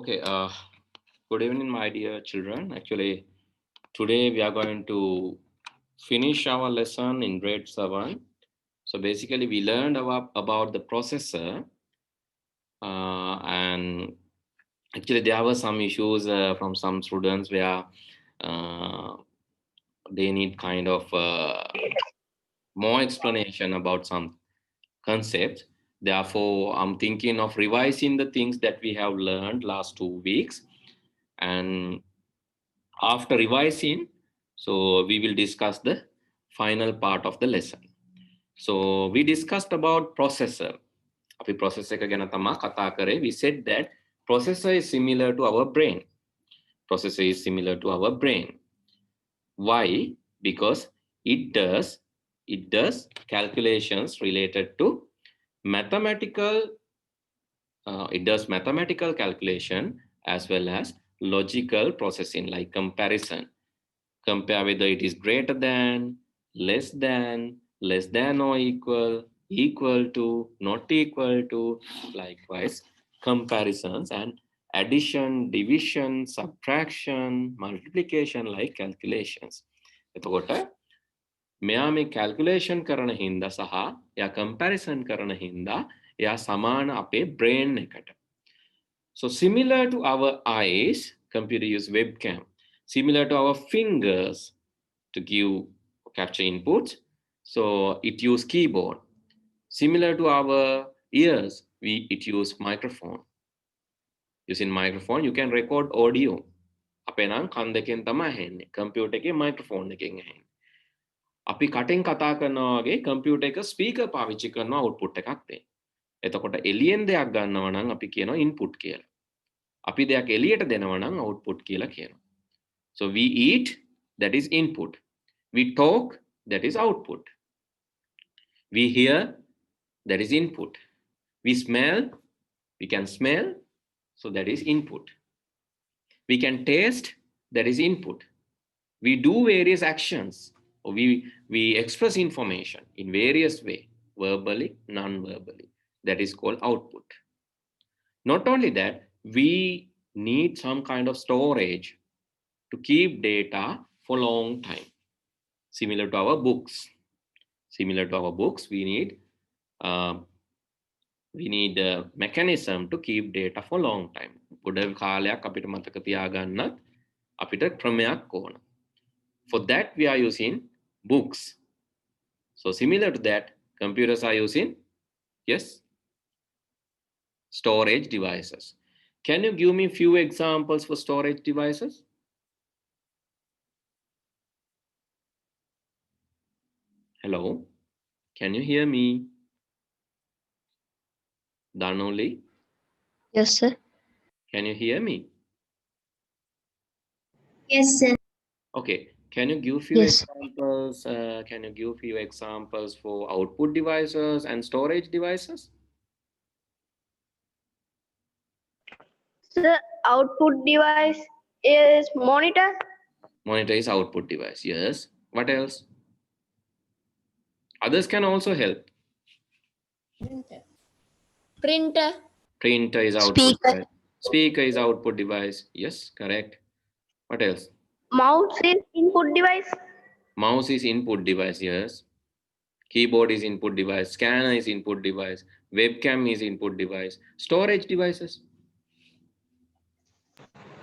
Okay, good evening, my dear children. Actually, today we are going to finish our lesson in grade 7. So basically, we learned about the processor, and actually there were some issues from some students where uh, they need kind of more explanation about some concepts. Therefore, I'm thinking of revising the things that we have learned last 2 weeks. And after revising, so we will discuss the final part of the lesson. So we discussed about processor. අපි processor එක ගැන තමයි කතා කරේ. We said that processor is similar to our brain. Processor is similar to our brain. Why? Because it does calculations related to mathematical. It does mathematical calculation as well as logical processing, like comparison. Compare whether it is greater than, less than or equal to, not equal to, likewise comparisons and addition, division, subtraction, multiplication, like calculations. එතකොට මෙයා මේ calculation කරන හින්දා සහ එයා comparison කරන හින්දා එයා සමාන අපේ brain එකට. So similar to our eyes, computer use webcam. Similar to our fingers to capture inputs, so it use keyboard. Similar to our ears, it use microphone. Using microphone, you can record audio. අපේ නම් කන් දෙකෙන් තමයි ඇහෙන්නේ. computer එකේ microphone එකෙන් ඇහෙන්නේ. අපි කටෙන් කතා කරනවා වගේ computer එක speaker පාවිච්චි කරනවා output එකක් දෙන්න. එතකොට එළියෙන් දෙයක් ගන්නවා නම් අපි කියනවා input කියලා. අපි දෙයක් එළියට දෙනවා නම් output කියලා කියනවා. So we eat, that is input. We talk, that is output. We hear, that is input. We smell, we can smell, so that is input. We can taste, that is input. We do various actions, or we express information in various ways, verbally, non-verbally. That is called output. Not only that, we need some kind of storage to keep data for a long time. Similar to our books. Similar to our books, we need a mechanism to keep data for a long time. ගොඩ කාලයක් අපිට මතක තියාගන්නත් අපිට ක්‍රමයක් ඕන. For that, we are using books. So similar to that, computers are using, yes, storage devices. Can you give me a few examples for storage devices? Hello, can you hear me? Danoli? Yes, sir. Can you hear me? Yes, sir. Okay, can you give few Yes. examples? Can you give few examples for output devices and storage devices? The output device is monitor. Monitor is output device, yes. What else? Others can also help. Printer. Printer is output Speaker. device. Speaker is output device. Yes, correct. What else? Mouse is input device. Mouse is input device, yes. Keyboard is input device. Scanner is input device. Webcam is input device. Storage devices.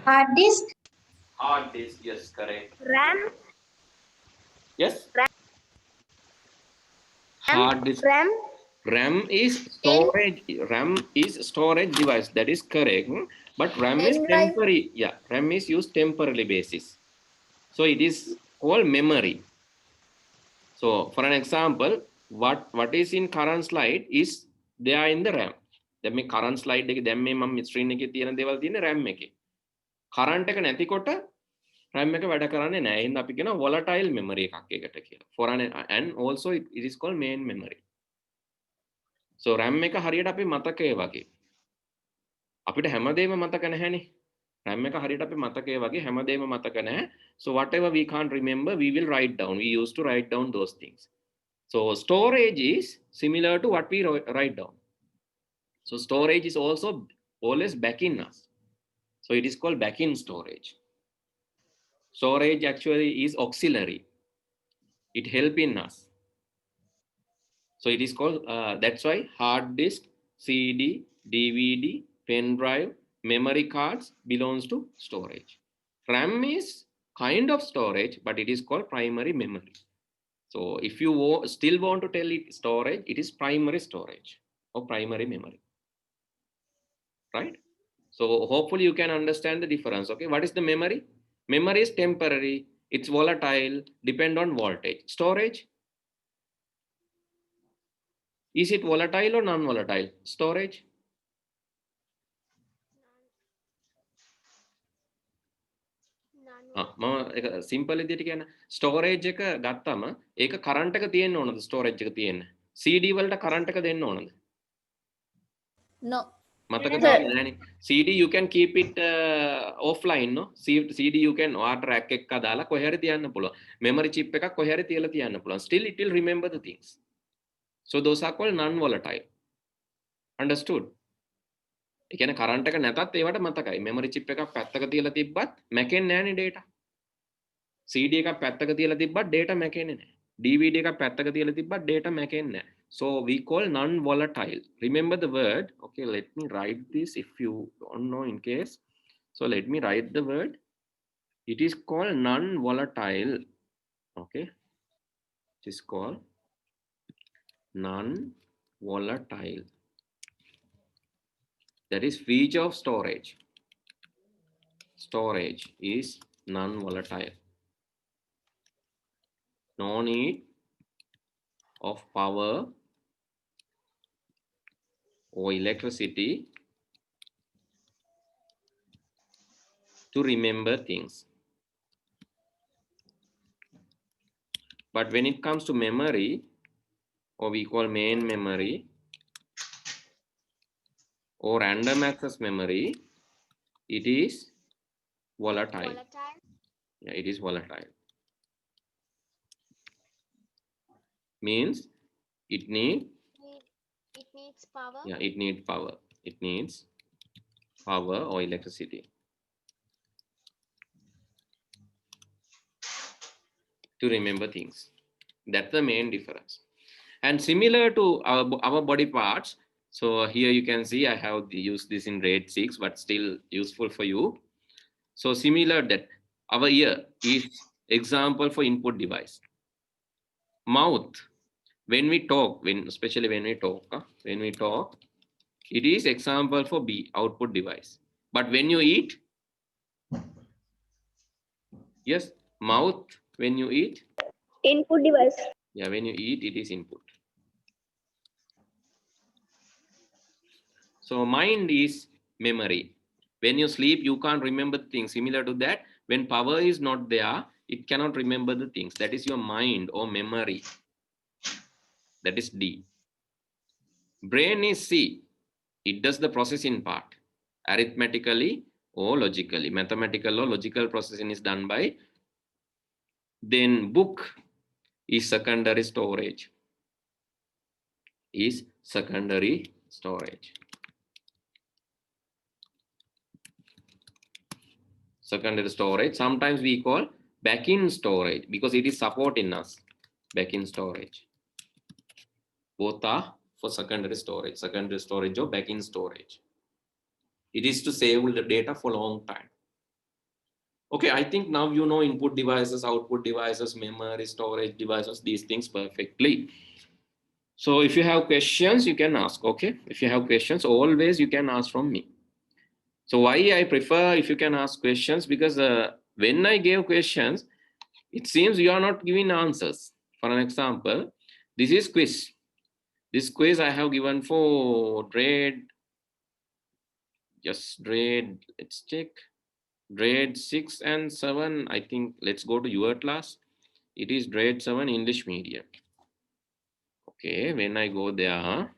Hard disk. Hard disk, yes, correct. RAM. Yes. RAM. Hard disk. RAM. RAM is storage. RAM is storage device. That is correct. But RAM is temporary. Yeah, RAM is used temporarily basis. So it is called memory. So for an example, what is in current slide is there in the RAM. දැන් මේ current slide එකේ දැන් මේ මම screen එකේ තියෙන දේවල් තියෙන්නේ RAM එකේ. current එක නැතිකොට RAM එක වැඩ කරන්නේ නැහැ. එහෙනම් අපි කියනවා volatile memory එකක් ඒකට කියලා. For an and also it is called main memory. So RAM එක හරියට අපි මතකයේ වගේ. අපිට හැමදේම මතක නැහැනේ. RAM එක හරියට අපි මතකයේ වගේ හැමදේම මතක නැහැ. So whatever we can't remember, we will write down. We used to write down those things. So storage is similar to what we write down. So storage is also always back in us. So it is called back-end storage. Storage actually is auxiliary. It helping us. So it is called, that's why hard disk, CD, DVD, pen drive, memory cards belongs to storage. RAM is kind of storage, but it is called primary memory. So if you still want to tell it storage, it is primary storage or primary memory, right? So hopefully you can understand the difference. Okay, what is the memory? Memory is temporary, it's volatile, depend on voltage. Storage, is it volatile or non-volatile? Storage? මම simple විදිහට කියන storage එක ගත්තම ඒක current එක තියෙන්න ඕනද storage එක තියෙන්න CD වලට කරන්ට් එක දෙන්න ඕනද No. මතක තියාගන්න නෑනේ CD you can keep it offline no CD you can ඔයාට rack එකක දාලා කොහේ හරි තියන්න පුළුවන් memory chip එකක් කොහේ හරි තියලා තියන්න පුළුවන් still it will remember the things so those are called non volatile understood ඒ කියන්නේ කරන්ට් එක නැතත් ඒවට මතකයි memory chip එකක් පැත්තක තියලා තිබ්බත් මැකෙන්නේ නෑනේ data CD එකක් පැත්තක තියලා තිබ්බත් data මැකෙන්නේ නැහැ. DVD එකක් පැත්තක තියලා තිබ්බත් data මැකෙන්නේ නැහැ. So we call non-volatile. Remember the word. Okay, let me write this if you don't know in case. So let me write the word. It is called non-volatile. Okay, it is called non-volatile. That is feature of storage. Storage is non-volatile. No need of power or electricity to remember things. But when it comes to memory, or we call main memory or random access memory, it is volatile. Yeah, it is volatile. Means it needs power. Yeah, it needs power. It needs power or electricity to remember things. That's the main difference. And similar to our body parts, so here you can see I have used this in grade 6, but still useful for you. So similar that our ear is example for input device. Mouth, when we talk, especially when we talk, it is example for B, output device. But when you eat, yes, mouth, when you eat, Input device. yeah, when you eat, it is input. So mind is memory. When you sleep, you can't remember things. Similar to that, when power is not there, it cannot remember the things. That is your mind or memory. That is D. Brain is C. It does the processing part, arithmetically or logically. Mathematical or logical processing is done by. Then book is secondary storage. Is secondary storage. Secondary storage. Sometimes we call back-end storage because it is supporting us. Back-end storage. Both are for secondary storage. Secondary storage or back-end storage. It is to save the data for a long time. Okay, I think now you know input devices, output devices, memory, storage devices, these things perfectly. So if you have questions, you can ask, okay? If you have questions, always you can ask from me. So why I prefer if you can ask questions, because when I gave questions, it seems you are not giving answers. For an example, this is quiz. This quiz I have given for grade, let's check. Grade 6 and 7, I think. Let's go to your class. It is grade 7 English medium. Okay, when I go there,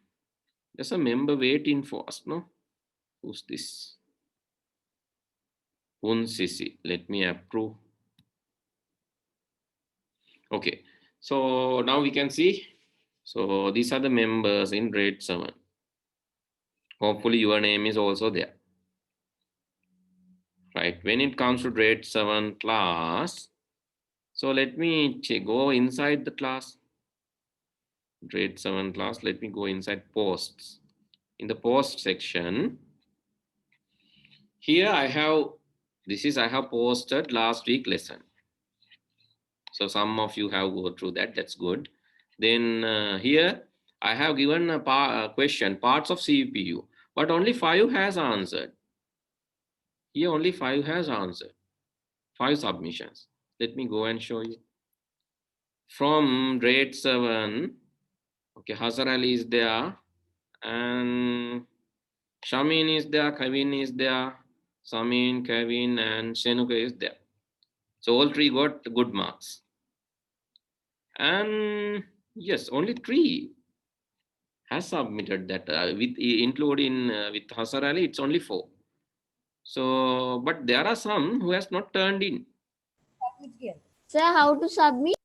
there's a member waiting for us, no? Who's this? Unsisi. Let me approve. Okay, so now we can see. So these are the members in grade 7. Hopefully your name is also there. right? When it comes to grade 7 class, so let me go inside the class. Grade 7 class, let me go inside posts. In the post section, here I have posted last week lesson. So some of you have go through that, that's good. Then here I have given a question, parts of CPU, but only 5 has answered. Here only 5 has answered, 5 submissions. Let me go and show you. From grade 7, okay, Hazar Ali is there, and Shamin is there, Kevin is there, Samin, Kevin, and Senuka is there. So all 3 got good marks. And yes, only 3 has submitted that with including with Hazar Ali, it's only 4. So, but there are some who has not turned in. Sir, how to submit?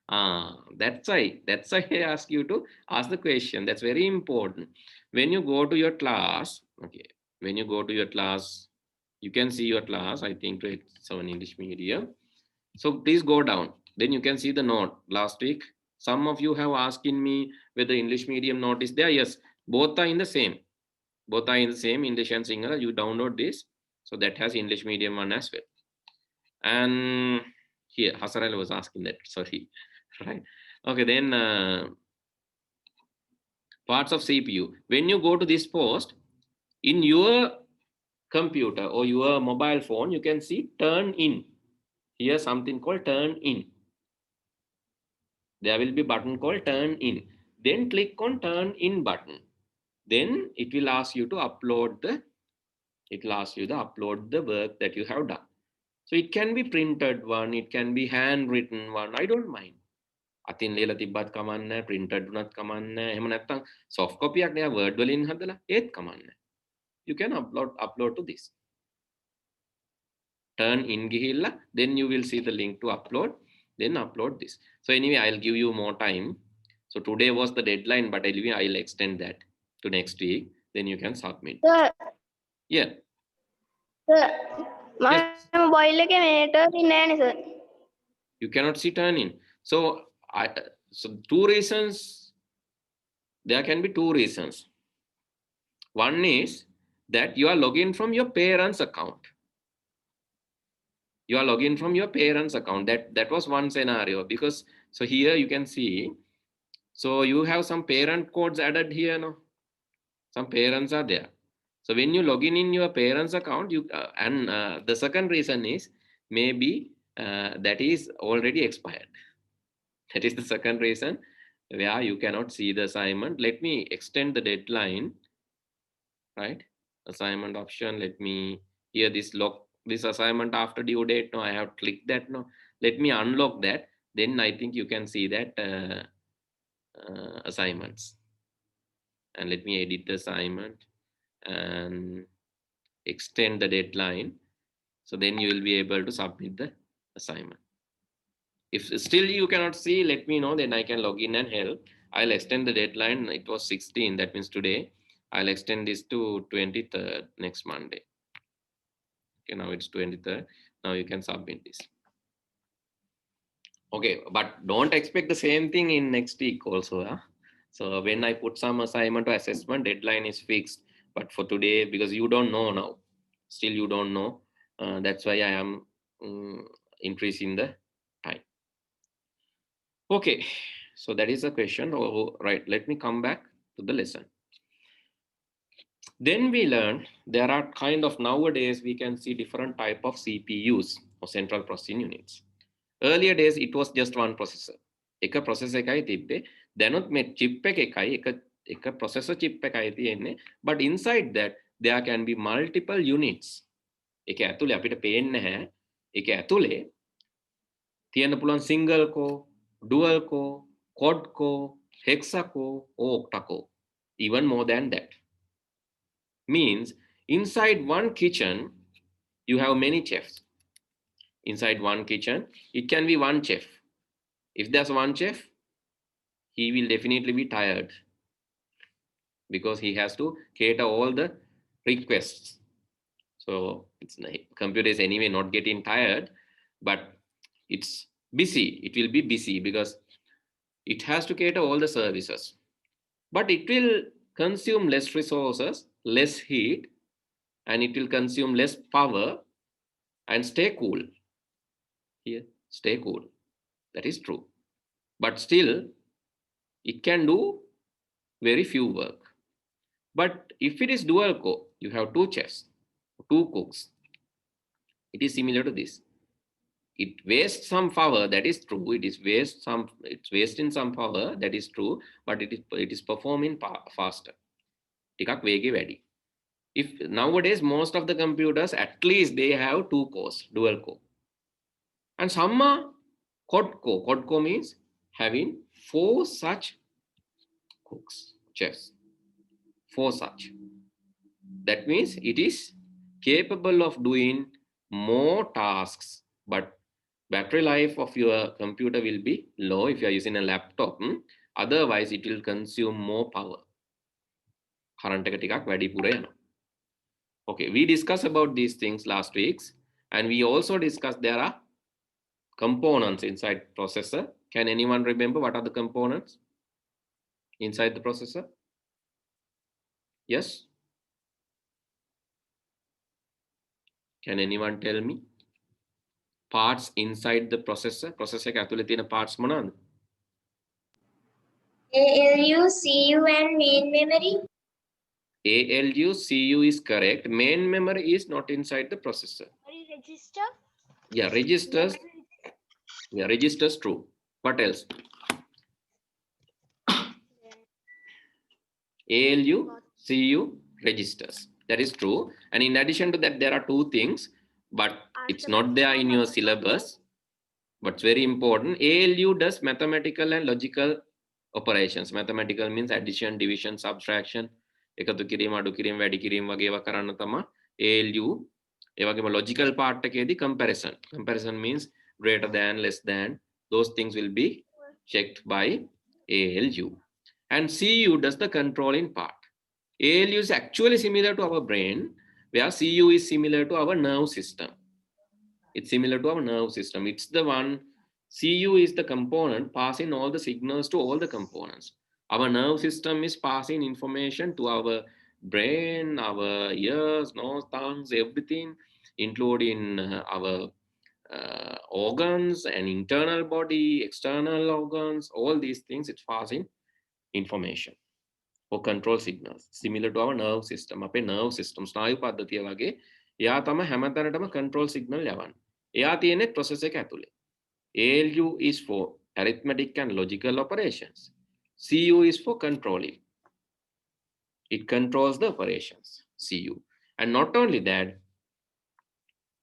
That's why I ask you to ask the question. That's very important. When you go to your class, okay, when you go to your class, you can see your class, I think grade 7 English medium. So please go down. Then you can see the note last week. Some of you have asked me whether English medium note is there. Yes, both are in the same. Both are in the same English and Sinhala. You download this. So that has English medium one as well. And here, Hasaral was asking that. Sorry. Right. Okay, then parts of CPU. When you go to this post, in your computer or your mobile phone, you can see turn in. Here something called turn in. There will be button called turn in. Then click on turn in button. Then it will ask you to upload the work that you have done. So it can be printed one, it can be handwritten one, I don't mind. අතින් ලියලා තිබ්බත් කමන්නේ, printed වුණත් කමන්නේ. එහෙම නැත්නම් soft copy එකක් නෑ word වලින් හදලා ඒත් කමන්නේ. You can upload to this. Turn in ගිහිල්ලා then you will see the link to upload, then upload this. So anyway, I'll give you more time. So today was the deadline, but anyway, I'll extend that to next week. Then you can submit. Sir, Yeah. sir, my Yes. mobile එකේ මේ turn in නෑනේ sir. You cannot see turn in. So two reasons. There can be 2 reasons. One is that you are logging from your parents' account. You are logging from your parents' account. That was one scenario, because so here you can see, so you have some parent codes added here, no? Some parents are there. So when you log in your parents' account, you the second reason is maybe that is already expired. That is the second reason where you cannot see the assignment. Let me extend the deadline, right? Assignment option. Let me here this assignment after due date. No, I have clicked that. No, let me unlock that. Then I think you can see that assignments. And let me edit the assignment and extend the deadline. So then you will be able to submit the assignment. If still you cannot see, let me know, then I can log in and help. I'll extend the deadline. It was 16, that means today. I'll extend this to 23rd, next Monday. Okay, now it's 23rd. Now you can submit this. Okay, but don't expect the same thing in next week also. Huh? So when I put some assignment or assessment, deadline is fixed. But for today, because you don't know now, still you don't know. That's why I am increasing the time. Okay, so that is the question. Oh, right, let me come back to the lesson. Then we learned there are kind of, nowadays we can see different type of CPUs or central processing units. Earlier days it was just one processor. එක processor එකයි තිබ්බේ. දැනුත් මේ chip එකයි එක processor chip එකයි තියෙන්නේ. But inside that there can be multiple units. ඒක ඇතුලේ අපිට පේන්නේ නැහැ. ඒක ඇතුලේ තියෙන්න පුළුවන් single core, dual core, quad core, hexa core, or octa core. Even more than that. Means inside one kitchen you have many chefs. Inside one kitchen it can be one chef. If there's one chef, he will definitely be tired because he has to cater all the requests. So it's computer is anyway not getting tired, but it's busy. It will be busy because it has to cater all the services, but it will consume less resources, less heat, and it will consume less power and stay cool. Here, stay cool. That is true. But still, it can do very few work. But if it is dual core, you have two chefs, two cooks. It is similar to this. It wastes some power, that is true. It's wasting some power, that is true, but it is performing faster. ටිකක් වේගෙ වැඩි. If nowadays most of the computers at least they have two cores, dual core. And some are quad core. Quad core means having 4 such cooks, chefs. 4 such. That means it is capable of doing more tasks, but battery life of your computer will be low if you are using a laptop. Otherwise, it will consume more power. Current එක ටිකක් වැඩිපුර යනවා. Okay, we discussed about these things last week, and we also discussed there are components inside processor. Can anyone remember what are the components inside the processor? Yes? Can anyone tell me? Parts inside the processor. Processor එක ඇතුලේ තියෙන parts මොනවාද? ALU, CU and main memory. ALU, CU is correct. Main memory is not inside the processor. Register. Yeah, registers. Yeah, registers true. What else? ALU, CU, registers. That is true. And in addition to that, there are 2 things, but it's not there in your syllabus. But it's very important. ALU does mathematical and logical operations. Mathematical means addition, division, subtraction. එකතු කිරීම, අඩු කිරීම, වැඩි කිරීම වගේ ඒවා කරන්න තමයි ALU. ඒ වගේම logical part එකේදී comparison. Comparison means greater than, less than. Those things will be checked by ALU. And CU does the controlling part. ALU is actually similar to our brain, where CU is similar to our nerve system. It's similar to our nerve system. It's the one, CU is the component passing all the signals to all the components. Our nerve system is passing information to our brain, our ears, nose, tongues, everything, including our organs and internal body, external organs, all these things, it's passing information or control signals, similar to our nerve system. අපේ nerve system, ස්නායු පද්ධතිය වගේ, එයා තමයි හැමතැනටම control signal යවන්නේ. එයා තියෙන්නේ process එක ඇතුලේ. ALU is for arithmetic and logical operations. CU is for controlling. It controls the operations, CU. And not only that,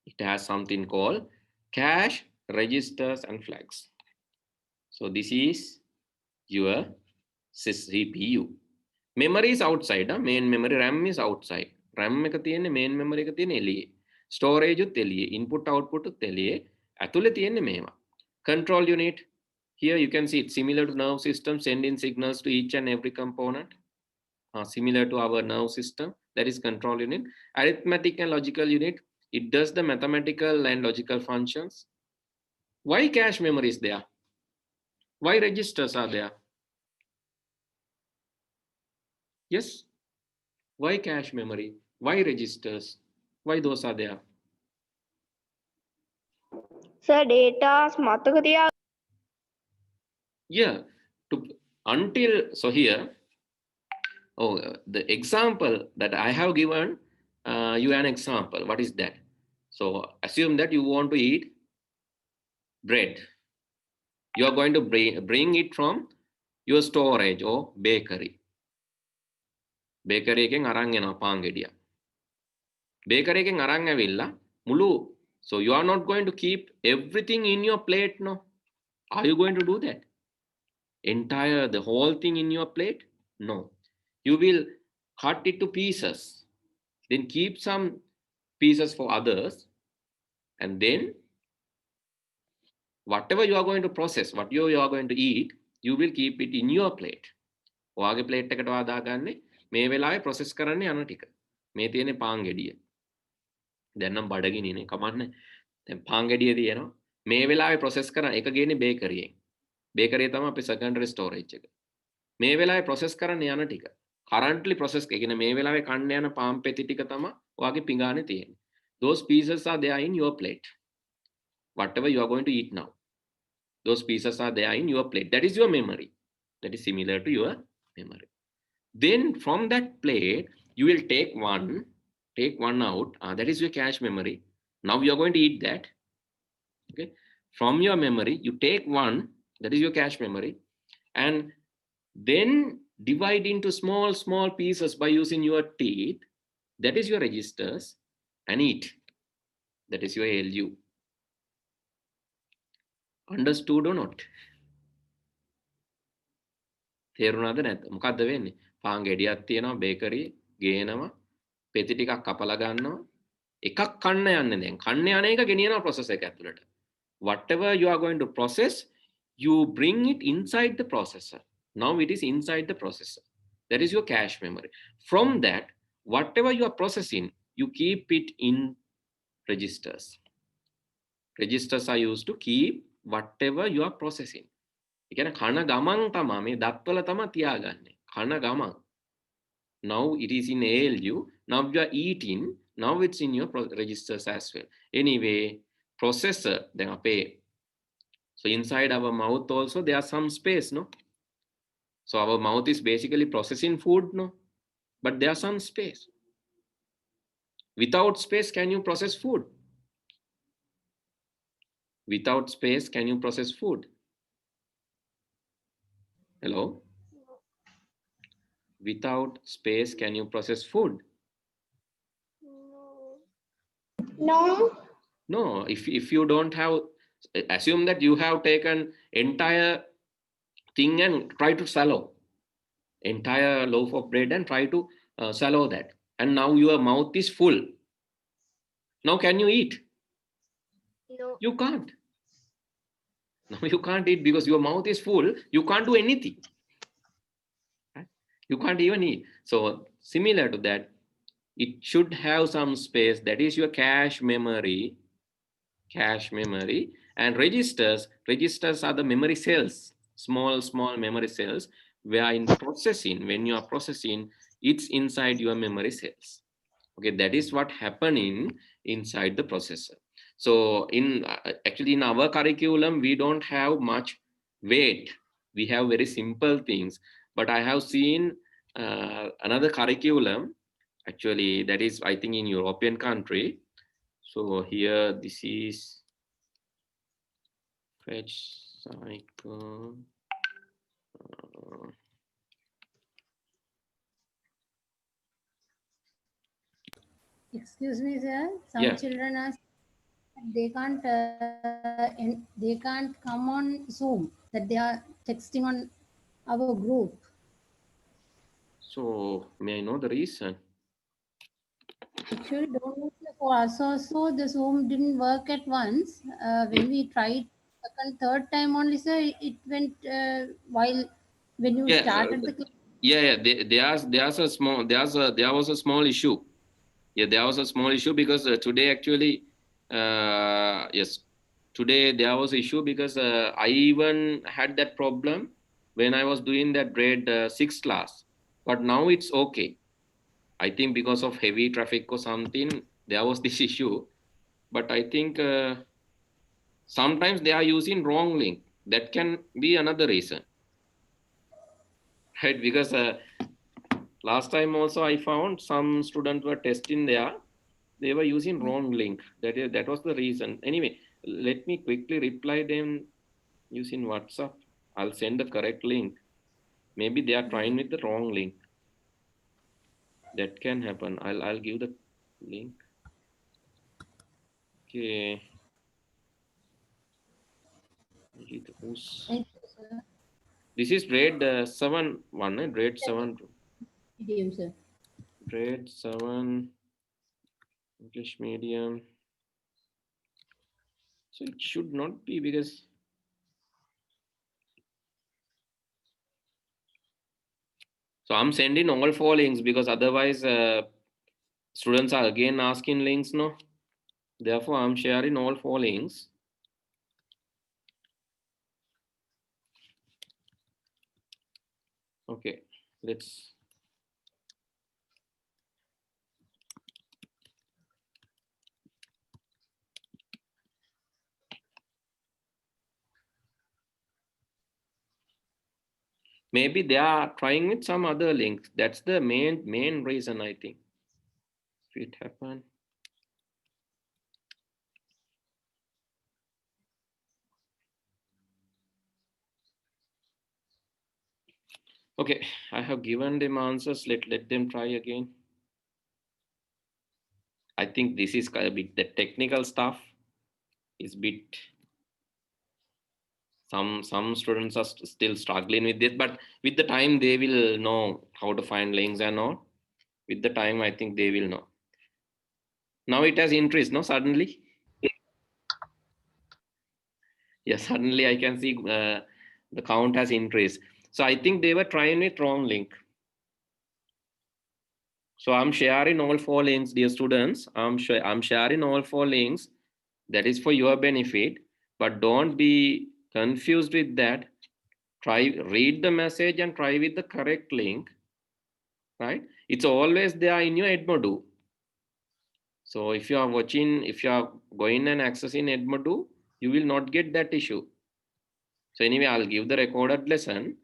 it has something called cache, registers, and flags. So this is your CPU. Memory is outside. Main memory, RAM is outside. RAM එක තියෙන්නේ main memory එක තියෙන්නේ එළියේ. Storage උත් එළියේ. Input output උත් එළියේ. ඇතුලේ තියෙන්නේ මේවා. Control unit. Here you can see it's similar to nerve system, sending signals to each and every component. Similar to our nerve system, that is control unit. Arithmetic and logical unit, it does the mathematical and logical functions. Why cache memory is there? Why registers are there? Yes? Why cache memory? Why registers? Why those are there? Sir, data මතක තියා. Yeah, so here, the example that I have given you an example. What is that? So assume that you want to eat bread. You are going to bring it from your storage or bakery. Bakery එකෙන් අරන් එනවා පාන් ගෙඩිය. Bakery එකෙන් අරන් ඇවිල්ලා මුළු, so you are not going to keep everything in your plate, no? Are you going to do that? The whole thing in your plate? No. You will cut it to pieces, then keep some pieces for others, and then whatever you are going to process, what you are going to eat, you will keep it in your plate. ඔයාගේ plate එකට දාගන්නේ මේ වෙලාවේ process කරන්නේ අන ටික. මේ තියෙන්නේ පාන් ගෙඩිය. දැන් නම් බඩගිනිනේ කමන්නේ. දැන් පාන් ගෙඩිය තියෙනවා. මේ වෙලාවේ process කරන එක ගේන්නේ බේකරියෙන්. බේකරිය තමයි අපේ secondary storage එක. මේ වෙලාවේ process කරන්න යන ටික currently process එක කියන්නේ මේ වෙලාවේ කන්න යන පාන් පෙති ටික තමයි ඔයාගේ පිඟානේ තියෙන්නේ. Those pieces are there in your plate. Whatever you are going to eat now, those pieces are there in your plate. That is your memory. That is similar to your memory. Then from that plate, you will take one out. That is your cache memory. Now you are going to eat that. Okay. From your memory, you take one, that is your cache memory, and then divide into small pieces by using your teeth. That is your registers, and eat. That is your ALU. Understood or not? තේරුණාද නැද්ද? මොකද්ද වෙන්නේ? පාන් ගෙඩියක් තියෙනවා bakery ගේනවා පෙති ටිකක් කපලා ගන්නවා එකක් කන්න යන්නේ දැන් කන්න යන එක ගෙනියනවා process එක ඇතුළට. Whatever you are going to process, you bring it inside the processor. Now it is inside the processor. That is your cache memory. From that, whatever you are processing, you keep it in registers. Registers are used to keep whatever you are processing. ඒ කියන්නේ කන ගමන් තමයි මේ දත්වල තමයි තියාගන්නේ. කන ගමන්. Now it is in ALU. Now you are eating. Now it's in your registers as well. Anyway, processor then අපේ so inside our mouth also there are some space, no? So our mouth is basically processing food, no? But there are some space. Without space, can you process food? Without space, can you process food? Hello? Without space, can you process food? No. No, if you don't have, assume that you have taken entire thing and try to swallow entire loaf of bread and try to swallow that, and now your mouth is full. Now can you eat? No. You can't. Now you can't eat because your mouth is full. You can't do anything. You can't even eat. So similar to that, it should have some space. That is your cache memory. Cache memory. And registers are the memory cells, small memory cells, where in processing, when you are processing, it's inside your memory cells. Okay, that is what happening inside the processor. So in actually in our curriculum, we don't have much weight. We have very simple things, but I have seen another curriculum, actually that is I think in European country. So here this is fetch cycle. Excuse me, sir. Some Yeah. children are they can't come on Zoom. That they are texting on our group. So may I know the reason? Actually, don't know for us also the Zoom didn't work at once. When we tried second, third time only, sir, it went while when you started the class. There was a small issue. Yeah, there was a small issue because today actually, yes, today there was issue because I even had that problem when I was doing that grade 6 class. But now it's okay. I think because of heavy traffic or something, there was this issue. But I think sometimes they are using wrong link. That can be another reason. Right, because last time also I found some students were testing there. They were using wrong link. That was the reason. Anyway, let me quickly reply them using WhatsApp. I'll send the correct link. Maybe they are trying with the wrong link. That can happen. I'll give the link. Okay. This is grade 7 one, grade 7. Medium, sir. Grade 7 English medium. So it should not be because so I'm sending all 4 links because otherwise students are again asking links, no? Therefore, I'm sharing all 4 links. Okay, let's. Maybe they are trying with some other links. That's the main reason, I think. If it happen. Okay, I have given them answers. Let them try again. I think this is a bit the technical stuff is bit. Some students are still struggling with this, but with the time they will know how to find links and all. With the time, I think they will know. Now it has increased, no? Suddenly. Yeah, suddenly I can see the count has increased. So I think they were trying with wrong link. So I'm sharing all 4 links, dear students. I'm sharing all 4 links. That is for your benefit, but don't be confused with that. Read the message and try with the correct link, right? It's always there in your Edmodo. So if you are watching, if you are going and accessing Edmodo, you will not get that issue. So anyway, I'll give the recorded lesson,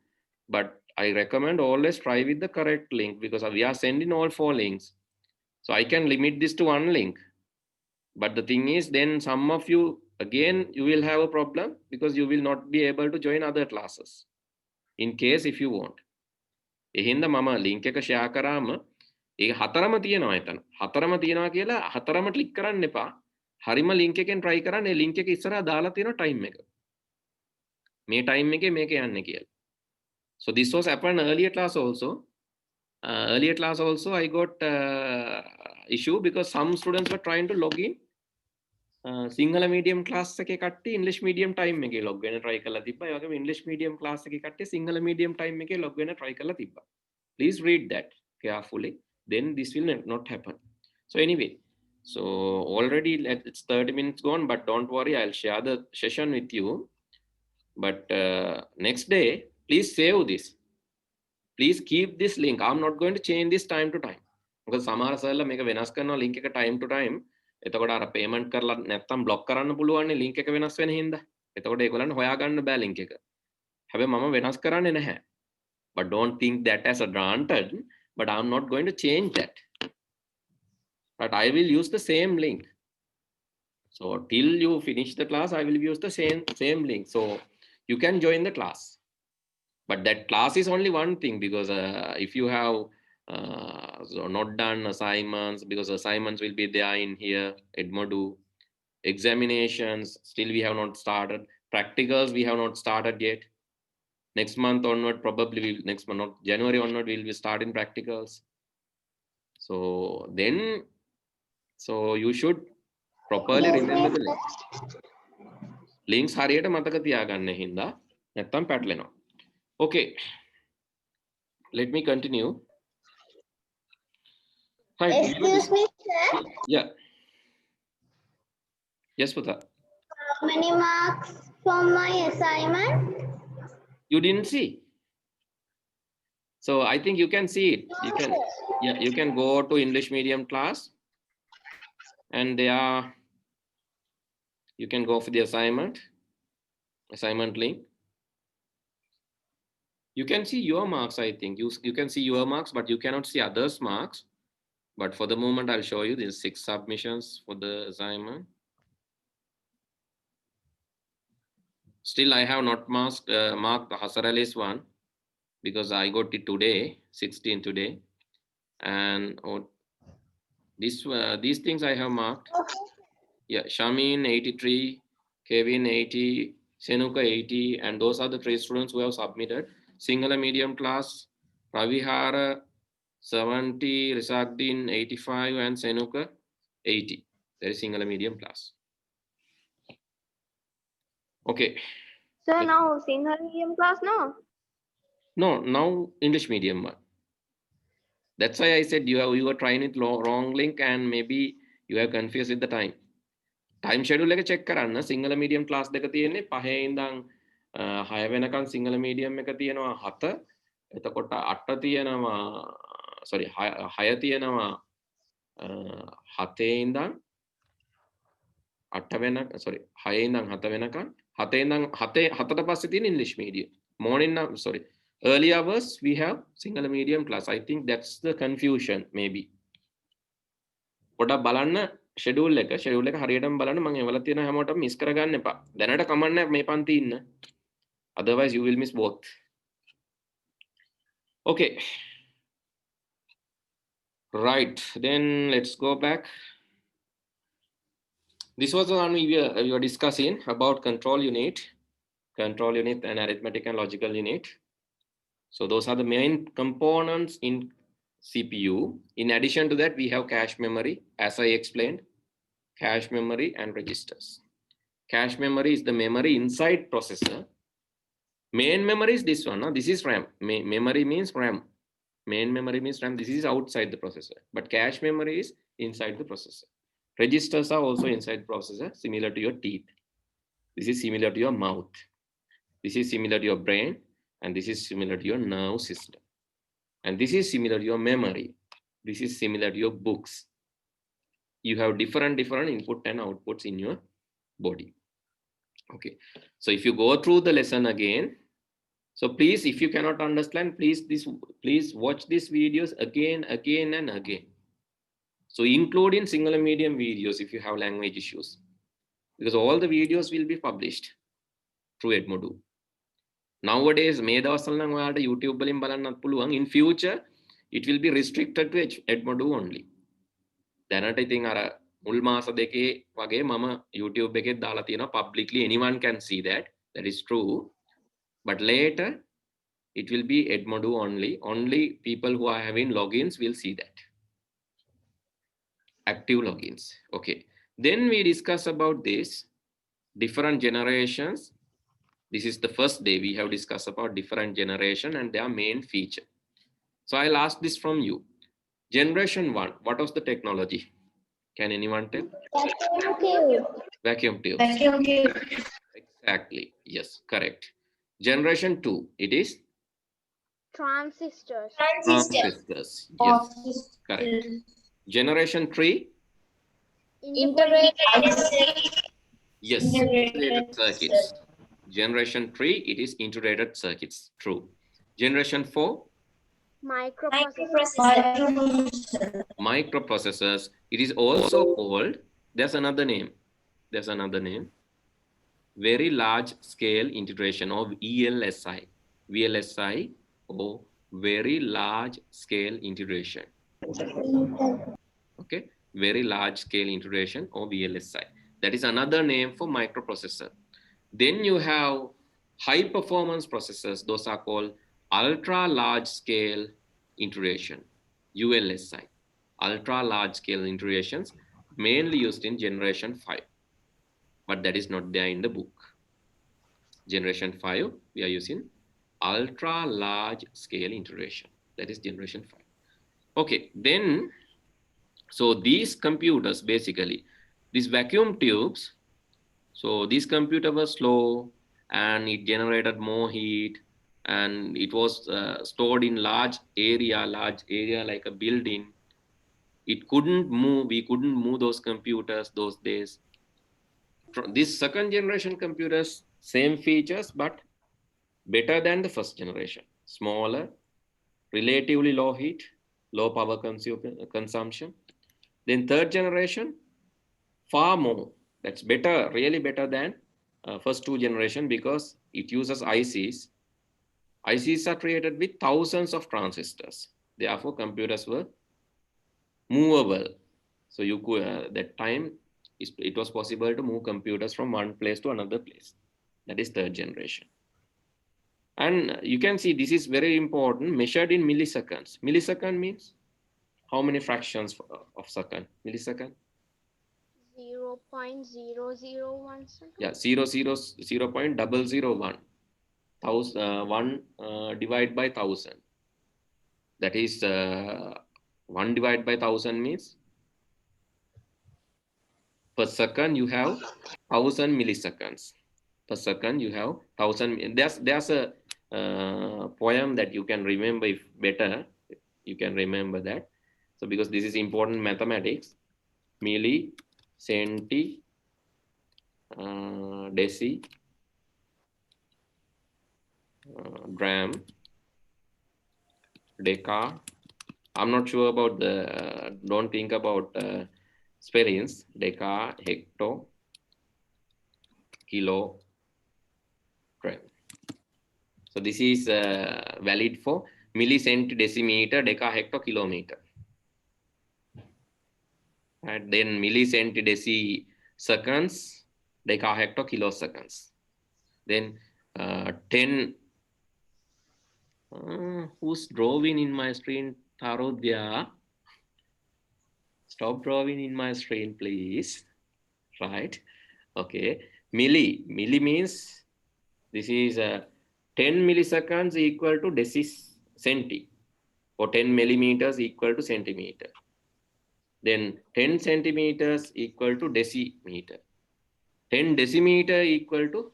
but I recommend always try with the correct link because we are sending all 4 links. So I can limit this to 1 link. But the thing is, then some of you, again, you will have a problem because you will not be able to join other classes in case if you want. එහින්ද මම link එක share කරාම ඒක හතරම තියෙනවා එතන. හතරම තියෙනවා කියලා හතරම click කරන්න එපා. හරිම link එකෙන් try කරන්න ඒ link එක ඉස්සරහා දාලා තියෙනවා time එක. මේ time එකේ මේක යන්නේ කියලා. So this was happened earlier class also. Earlier class also I got issue because some students were trying to log in. Sinhala medium class එකේ කට්ටිය English medium time එකේ log වෙන්න try කරලා තිබ්බා. ඒ වගේම English medium class එකේ කට්ටිය Sinhala medium time එකේ log වෙන්න try කරලා තිබ්බා. Please read that carefully. Then this will not happen. So anyway, so already it's 30 minutes gone, but don't worry, I'll share the session with you. But next day, please save this. Please keep this link. I'm not going to change this time to time. Because සමහර සර්ලා මේක වෙනස් කරනවා link එක time to time. එතකොට අර payment කරලා නැත්තම් block කරන්න පුළුවන් නේ link එක වෙනස් වෙන හින්දා. එතකොට ඒගොල්ලන්ට හොයාගන්න බෑ link එක. හැබැයි මම වෙනස් කරන්නේ නැහැ. But don't think that as a granted, but I'm not going to change that. But I will use the same link. So till you finish the class, I will use the same link. So you can join the class. But that class is only one thing because if you have so not done assignments, because assignments will be there in here, Edmodo, examinations, still we have not started. Practicals, we have not started yet. Next month onward, probably next month, not January onward, we'll be starting practicals. So then, so you should properly remember the links. Links හරියට මතක තියාගන්න හින්දා නැත්තම් පැටලෙනවා. Okay, let me continue. Hi. Excuse me, sir. Yeah. Yes, Puta. How many marks for my assignment? You didn't see. So I think you can see it. You can, yeah, you can go to English medium class, and there you can go for the assignment link. You can see your marks. I think you can see your marks, but you cannot see others' marks. But for the moment, I'll show you these 6 submissions for the assignment. Still, I have not marked Hasarali's one because I got it today, 16 today, and these things I have marked. Yeah, Shamin 83, Kevin 80, Senuka 80, and those are the 3 students who have submitted. Sinhala medium class, Ravihara 70, Risakdin 85, and Senuka 80. That is Sinhala medium class. Okay. So now Sinhala medium class, no? No, now English medium one. That's why I said you were trying it wrong link and maybe you have confused with the time. time schedule එක check කරන්න. Sinhala medium class දෙක තියෙන්නේ 5 ඉඳන් 6 වෙනකන් Sinhala medium එක තියෙනවා 7. එතකොට 8 තියෙනවා sorry 6 තියෙනවා 7 ඉඳන් 8 වෙනකන් sorry 6 ඉඳන් 7 වෙනකන් 7 ඉඳන් 7ට පස්සේ තියෙන English medium. Morning sorry early hours we have Sinhala medium class. I think that's the confusion maybe. පොඩක් බලන්න schedule එක හරියටම බලන්න මම එවලා තියෙන හැමෝටම මිස් කරගන්න එපා. දැනට කමන්න මේ පන්ති ඉන්න. Otherwise you will miss both. Okay. Right, then let's go back. This was the one we were discussing about control unit and arithmetic and logical unit. So those are the main components in CPU. In addition to that, we have cache memory, as I explained, cache memory and registers. Cache memory is the memory inside processor. Main memory is this one. This is RAM. Memory means RAM. Main memory means RAM. This is outside the processor. But cache memory is inside the processor. Registers are also inside the processor, similar to your teeth. This is similar to your mouth. This is similar to your brain. And this is similar to your nerve system. And this is similar to your memory. This is similar to your books. You have different input and outputs in your body. Okay. So if you go through the lesson again, so please, if you cannot understand, please watch these videos again and again. So include in Sinhala medium videos if you have language issues, because all the videos will be published through Edmodo. Nowadays, මේ දවස්වල නම් ඔයාලට YouTube වලින් බලන්නත් පුළුවන්. In future, it will be restricted to Edmodo only. දැනට ඉතින් අර මුල් මාස දෙකේ වගේ මම YouTube එකේ දාලා තියෙනවා publicly, anyone can see that. That is true. But later, it will be Edmodo only. Only people who are having logins will see that. Active logins. Okay. Then we discuss about this different generations. This is the first day we have discussed about different generation and their main feature. So I'll ask this from you. Generation 1, what was the technology? Can anyone tell? Vacuum tube. Vacuum tube. Vacuum tube. Exactly. Yes, correct. Generation 2, it is? Transistors. Transistors. Yes, correct. Generation 3? Integrated. Yes, integrated circuits. Generation 3, it is integrated circuits. True. Generation 4? Microprocessors. It is also called, there's another name. Very large scale integration, or VLSI. VLSI, or very large scale integration. Okay, very large scale integration, or VLSI. That is another name for microprocessor. Then you have high performance processors. Those are called ultra large scale integration, ULSI. Ultra large scale integrations, mainly used in generation 5. But that is not there in the book. Generation 5, we are using ultra large scale integration. That is generation 5. Okay, then, so these computers, basically, these vacuum tubes, so this computer was slow and it generated more heat, and it was stored in large area like a building. It couldn't move. We couldn't move those computers those days. This second generation computers, same features, but better than the first generation. Smaller, relatively low heat, low power consumption. Then third generation, far more. That's better, really better than first two generation, because it uses ICs. ICs are created with thousands of transistors. Therefore, computers were movable. So you could, that time, it was possible to move computers from one place to another place. That is third generation. And you can see this is very important, measured in milliseconds. Millisecond means how many fractions of second? Millisecond? 0.001 second. Yeah, 0.001. 1 divided by 1000. That is 1 divided by 1000 means per second you have 1000 milliseconds. Per second you have 1000. There's a poem that you can remember if better. You can remember that. So because this is important mathematics, milli, centi, deci, gram, deca. I'm not sure about the, don't think about spellings. Deca, hecto, kilo, gram. So this is valid for millicent, decimeter, deca, hecto, kilometer. And then millicent, deci, seconds, deca, hecto, kiloseconds. Then 10. Who's drawing in my screen? Tarodhya. Stop drawing in my screen, please. Right? Okay. Milli means this is 10 milliseconds equal to centi, or 10 millimeters equal to centimeter. Then 10 centimeters equal to decimeter. 10 decimeter equal to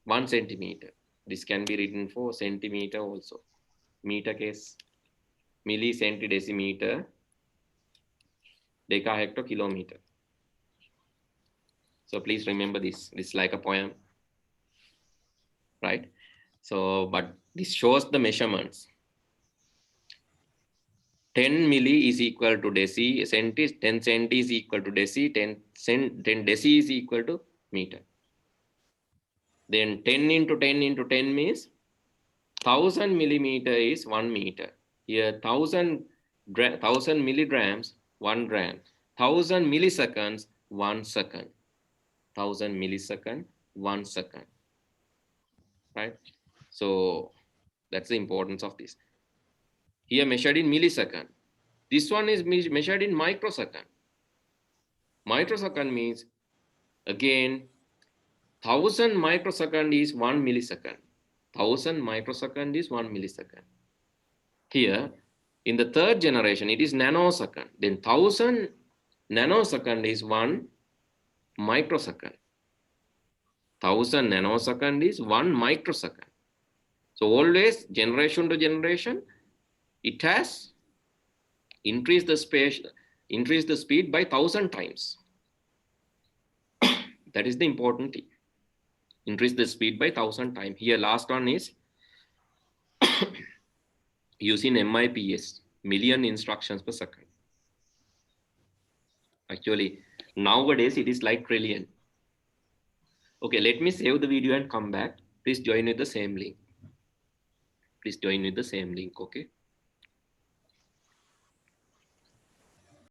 1 centimeter. This can be written for centimeter also. Meter case. Milli, centi, decimeter, deca, hecto, kilometer. So please remember this. This is like a poem, right? So, but this shows the measurements. 10 milli is equal to deci, 10 centi is equal to deci, 10 deci is equal to meter. Then 10 into 10 into 10 means 1000 millimeter is 1 meter. Here 1000 milligrams, 1 gram. 1000 milliseconds, 1 second. 1000 millisecond, 1 second. Right? So that's the importance of this. Here measured in millisecond. This one is measured in microsecond. Microsecond means, again, 1000 microsecond is 1 millisecond. 1000 microsecond is 1 millisecond. Here, in the third generation, it is nanosecond. Then 1000 nanosecond is 1 microsecond. 1000 nanosecond is 1 microsecond. So always, generation to generation, it has increased the speed by 1000 times. That is the important thing. Increase the speed by 1000 times. Here, last one is using MIPS, million instructions per second. Actually, nowadays it is like trillion. Okay, let me save the video and come back. Please join with the same link. Please join with the same link, okay?